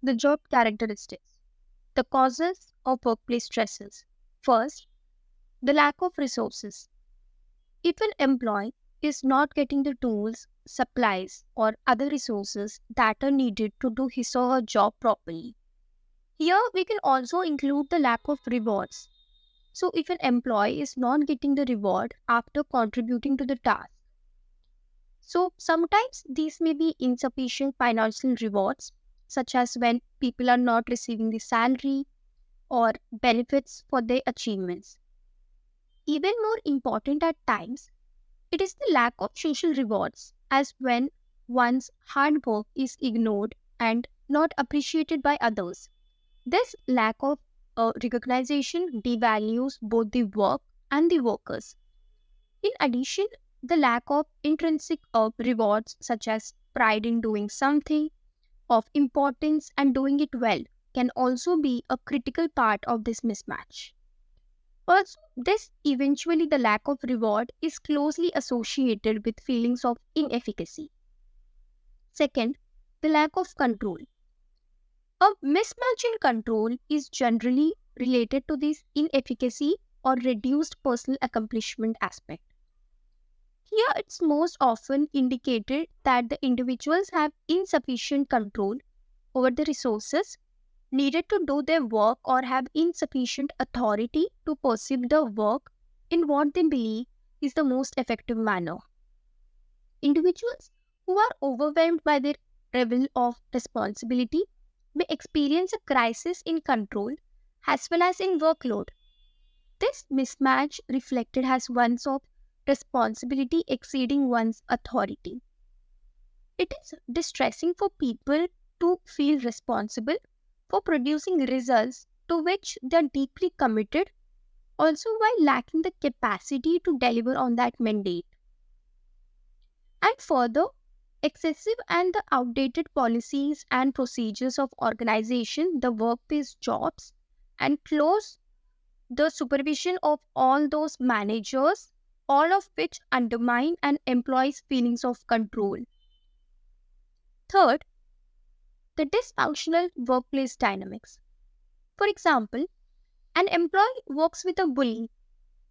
The job characteristics. The causes of workplace stresses. First, the lack of resources. If an employee is not getting the tools, supplies, or other resources that are needed to do his or her job properly. Here, we can also include the lack of rewards. So, if an employee is not getting the reward after contributing to the task, so sometimes these may be insufficient financial rewards, such as when people are not receiving the salary or benefits for their achievements. Even more important at times, it is the lack of social rewards, as when one's hard work is ignored and not appreciated by others. This lack of recognition devalues both the work and the workers. In addition, the lack of intrinsic rewards, such as pride in doing something of importance and doing it well, can also be a critical part of this mismatch. Also, this eventually the lack of reward is closely associated with feelings of inefficacy. Second, the lack of control. A mismatch in control is generally related to this inefficacy or reduced personal accomplishment aspect. Here, it's most often indicated that the individuals have insufficient control over the resources needed to do their work or have insufficient authority to perceive the work in what they believe is the most effective manner. Individuals who are overwhelmed by their level of responsibility may experience a crisis in control as well as in workload. This mismatch reflected as one's of responsibility exceeding one's authority. It is distressing for people to feel responsible for producing results to which they are deeply committed, also while lacking the capacity to deliver on that mandate. And further, excessive and the outdated policies and procedures of organization, the workplace jobs, and close the supervision of all those managers, all of which undermine an employee's feelings of control. Third, the dysfunctional workplace dynamics. For example, an employee works with a bully,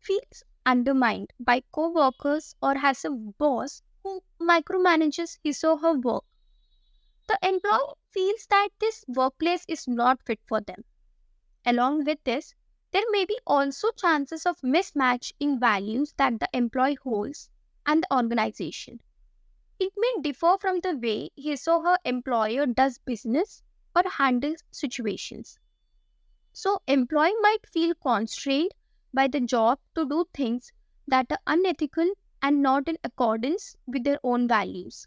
feels undermined by co workers, or has a boss who micromanages his or her work. The employee feels that this workplace is not fit for them. Along with this, there may be also chances of mismatch in values that the employee holds and the organization. It may differ from the way his or her employer does business or handles situations. So, employee might feel constrained by the job to do things that are unethical and not in accordance with their own values.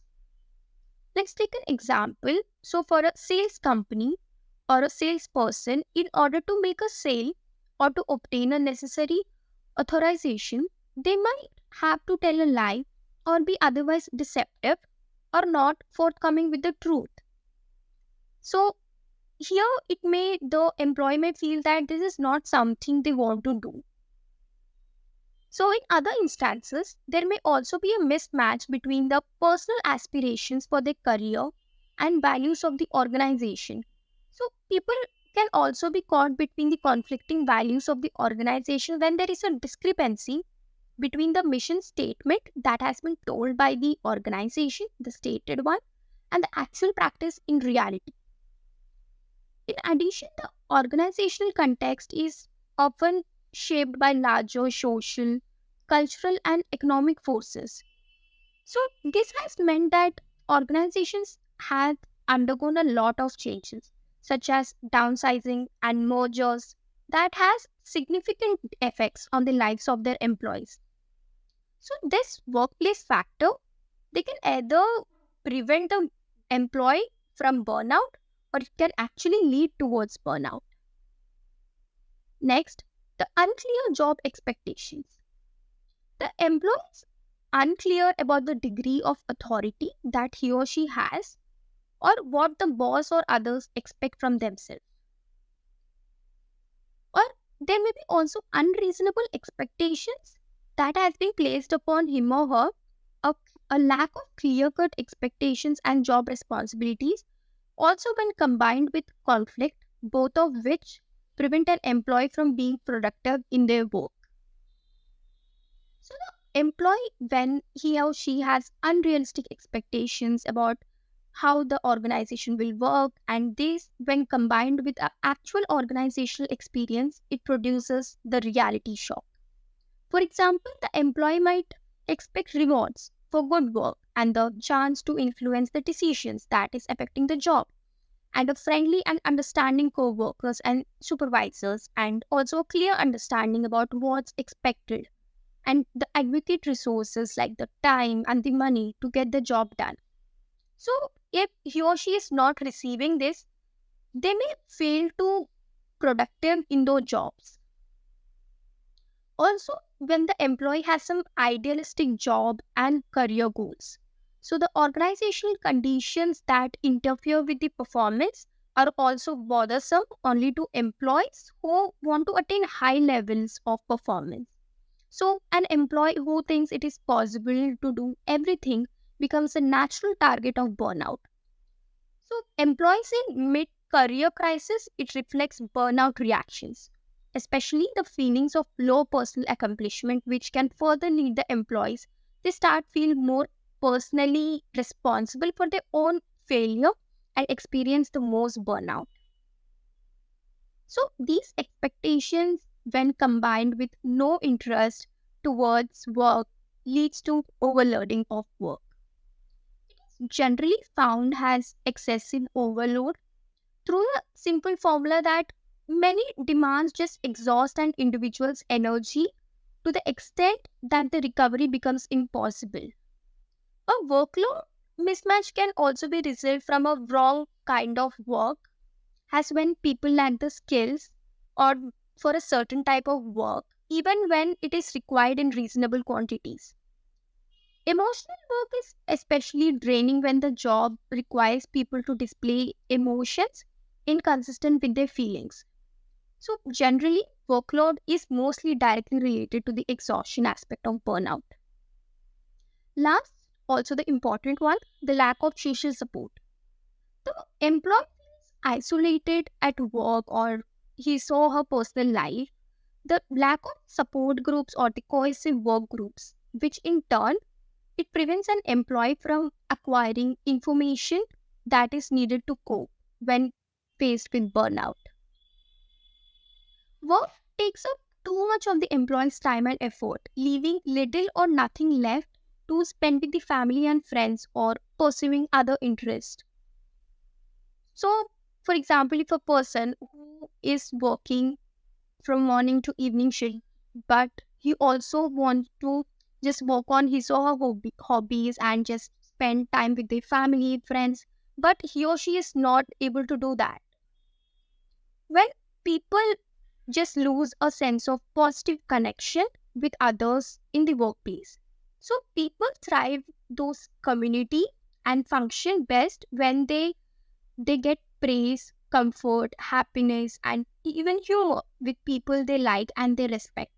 Let's take an example. So, for a sales company or a salesperson, in order to make a sale or to obtain a necessary authorization, they might have to tell a lie or be otherwise deceptive or not forthcoming with the truth. So, here the employee may feel that this is not something they want to do. So in other instances, there may also be a mismatch between the personal aspirations for their career and values of the organization. So people can also be caught between the conflicting values of the organization when there is a discrepancy between the mission statement that has been told by the organization, the stated one, and the actual practice in reality. In addition, the organizational context is often shaped by larger social, cultural, and economic forces. So, this has meant that organizations have undergone a lot of changes, such as downsizing and mergers, that has significant effects on the lives of their employees. So, this workplace factor, they can either prevent the employee from burnout or it can actually lead towards burnout. Next, the unclear job expectations. The employee is unclear about the degree of authority that he or she has or what the boss or others expect from themselves. Or there may be also unreasonable expectations that has been placed upon him or her, a, a lack of clear cut expectations and job responsibilities Also, when combined with conflict, both of which prevent an employee from being productive in their work. So, the employee, when he or she has unrealistic expectations about how the organization will work, and this, when combined with actual organizational experience, it produces the reality shock. For example, the employee might expect rewards for good work and the chance to influence the decisions that is affecting the job, and a friendly and understanding co-workers and supervisors, and also a clear understanding about what's expected, and the adequate resources like the time and the money to get the job done. So if he or she is not receiving this, they may fail to productive in those jobs. Also, when the employee has some idealistic job and career goals, so the organizational conditions that interfere with the performance are also bothersome only to employees who want to attain high levels of performance. So, an employee who thinks it is possible to do everything becomes a natural target of burnout. So, employees in mid career crisis, it reflects burnout reactions, especially the feelings of low personal accomplishment, which can further lead the employees. They start feel more personally responsible for their own failure and experience the most burnout. So, these expectations, when combined with no interest towards work, leads to overloading of work. Generally found as excessive overload through a simple formula that many demands just exhaust an individual's energy to the extent that the recovery becomes impossible. A workload mismatch can also be result from a wrong kind of work, as when people lack the skills or for a certain type of work, even when it is required in reasonable quantities. Emotional work is especially draining when the job requires people to display emotions inconsistent with their feelings. So, generally, workload is mostly directly related to the exhaustion aspect of burnout. Last, also the important one, the lack of social support. The employee feels isolated at work or he saw her personal life. The lack of support groups or the cohesive work groups, which in turn it prevents an employee from acquiring information that is needed to cope when faced with burnout. Work takes up too much of the employee's time and effort, leaving little or nothing left to spend with the family and friends or pursuing other interests. So, for example, if a person who is working from morning to evening shift, but he also wants to just work on his or her hobbies and just spend time with their family, friends, but he or she is not able to do that. When people just lose a sense of positive connection with others in the workplace. So people thrive those community and function best when they get praise, comfort, happiness, and even humor with people they like and they respect.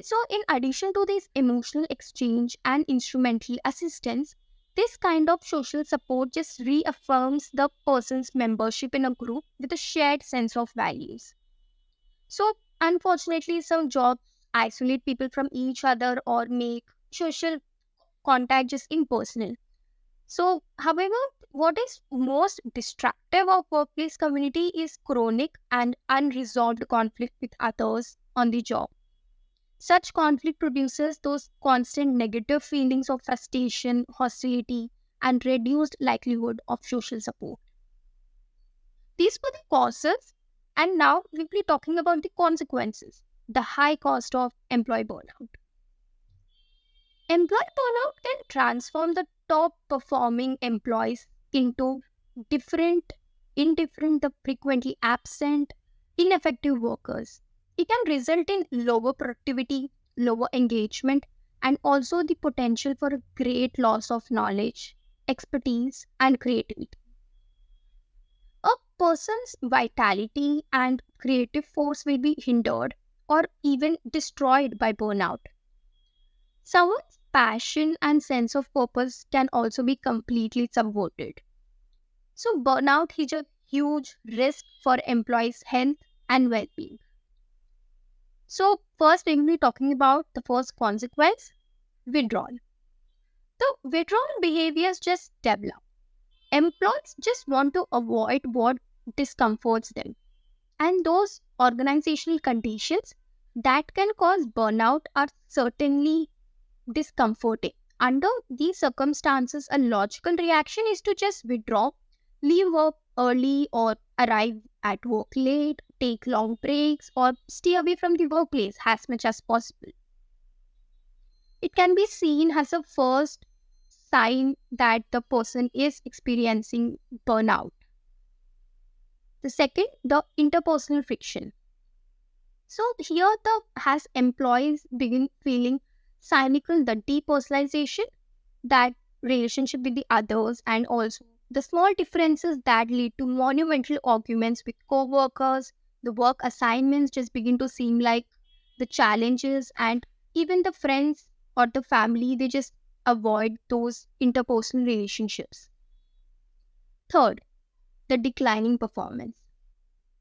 So, in addition to this emotional exchange and instrumental assistance, this kind of social support just reaffirms the person's membership in a group with a shared sense of values. So, unfortunately, some jobs isolate people from each other or make social contact just impersonal. So, however, what is most destructive of workplace community is chronic and unresolved conflict with others on the job. Such conflict produces those constant negative feelings of frustration, hostility, and reduced likelihood of social support. These were the causes, and now we'll be talking about the consequences. The high cost of employee burnout. Employee burnout can transform the top performing employees into different, indifferent, the frequently absent, ineffective workers. It can result in lower productivity, lower engagement, and also the potential for a great loss of knowledge, expertise, and creativity. A person's vitality and creative force will be hindered or even destroyed by burnout. Someone's passion and sense of purpose can also be completely subverted. So burnout is a huge risk for employees' health and well-being. So first, we're going to be talking about the first consequence, withdrawal. The withdrawal behaviors just develop. Employees just want to avoid what discomforts them. And those organizational conditions that can cause burnout are certainly discomforting. Under these circumstances, a logical reaction is to just withdraw, leave work early, or arrive at work late, take long breaks, or stay away from the workplace as much as possible. It can be seen as a first sign that the person is experiencing burnout. The second, the interpersonal friction. So here the has employees begin feeling cynical, the depersonalization, that relationship with the others, and also the small differences that lead to monumental arguments with co-workers. The work assignments just begin to seem like the challenges, and even the friends or the family, they just avoid those interpersonal relationships. Third, the declining performance.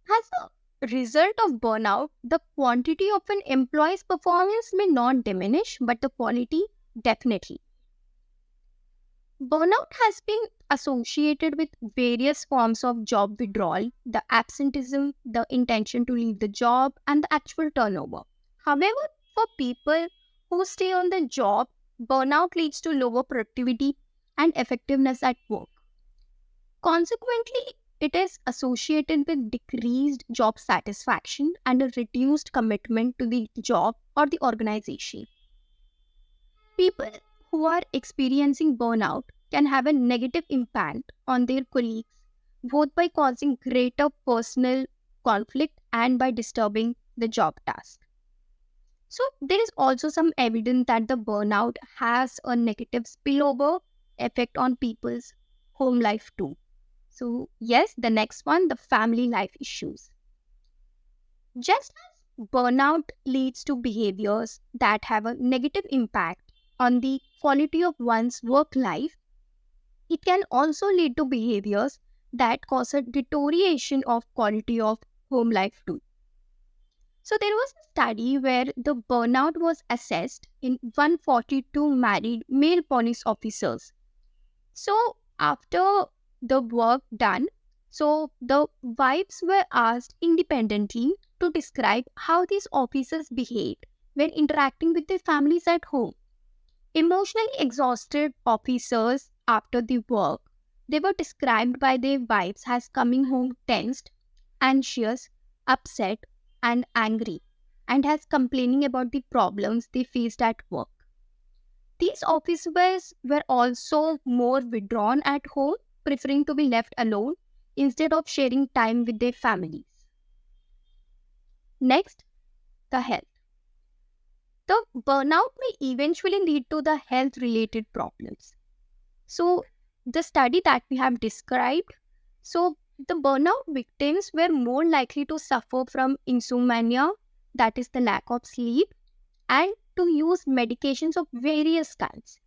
As a result of burnout, the quantity of an employee's performance may not diminish, but the quality definitely. Burnout has been associated with various forms of job withdrawal, the absenteeism, the intention to leave the job, and the actual turnover. However, for people who stay on the job, burnout leads to lower productivity and effectiveness at work. Consequently, it is associated with decreased job satisfaction and a reduced commitment to the job or the organization. People who are experiencing burnout can have a negative impact on their colleagues, both by causing greater personal conflict and by disturbing the job task. So, there is also some evidence that the burnout has a negative spillover effect on people's home life too. So, yes, the next one, the family life issues. Just as burnout leads to behaviors that have a negative impact on the quality of one's work life, it can also lead to behaviors that cause a deterioration of quality of home life too. So there was a study where the burnout was assessed in 142 married male police officers. So after the work done, so the wives were asked independently to describe how these officers behaved when interacting with their families at home. Emotionally exhausted officers after the work, they were described by their wives as coming home tensed, anxious, upset, and angry, and as complaining about the problems they faced at work. These officers were also more withdrawn at home, preferring to be left alone instead of sharing time with their families. Next, the health. The burnout may eventually lead to the health related problems. So, the study that we have described, so the burnout victims were more likely to suffer from insomnia, that is the lack of sleep, and to use medications of various kinds.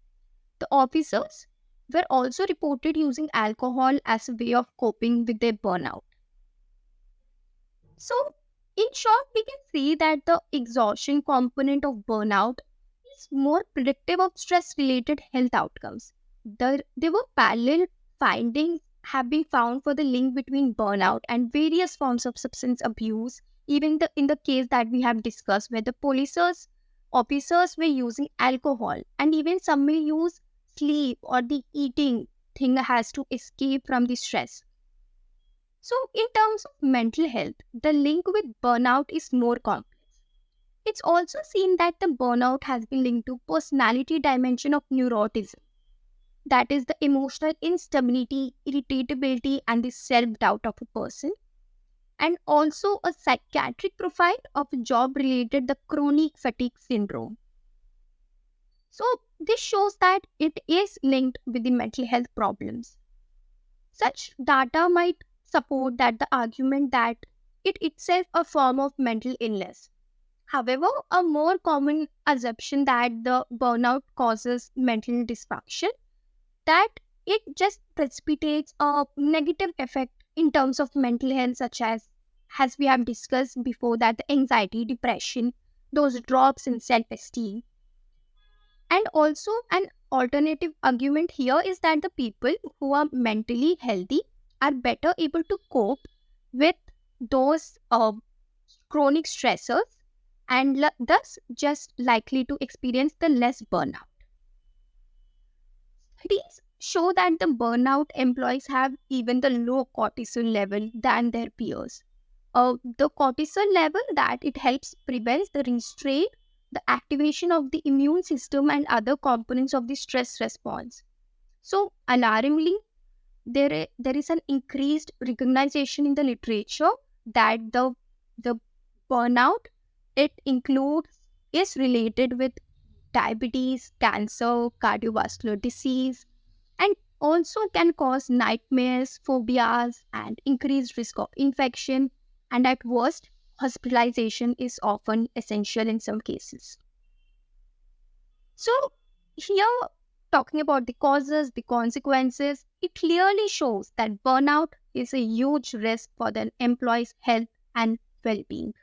The officers were also reported using alcohol as a way of coping with their burnout. So, in short, we can see that the exhaustion component of burnout is more predictive of stress related health outcomes. There were parallel findings have been found for the link between burnout and various forms of substance abuse, even in the case that we have discussed, where the officers were using alcohol, and even some may use sleep or the eating thing has to escape from the stress. So, in terms of mental health, the link with burnout is more complex. It's also seen that the burnout has been linked to personality dimension of neuroticism. That is the emotional instability, irritability, and the self-doubt of a person. And also a psychiatric profile of job-related the chronic fatigue syndrome. So this shows that it is linked with the mental health problems. Such data might support that the argument that it itself a form of mental illness. However, a more common assumption that the burnout causes mental dysfunction, that it just precipitates a negative effect in terms of mental health, such as we have discussed before, that the anxiety, depression, those drops in self-esteem. And also an alternative argument here is that the people who are mentally healthy are better able to cope with those chronic stressors, and thus just likely to experience the less burnout. Studies show that the burnout employees have even the low cortisol level than their peers. The cortisol level, that it helps prevents the restraint, the activation of the immune system and other components of the stress response. So alarmingly, there is an increased recognition in the literature that the burnout, it includes, is related with diabetes, cancer, cardiovascular disease, and also can cause nightmares, phobias, and increased risk of infection. And at worst, hospitalization is often essential in some cases. So, here, talking about the causes, the consequences, it clearly shows that burnout is a huge risk for the employee's health and well being.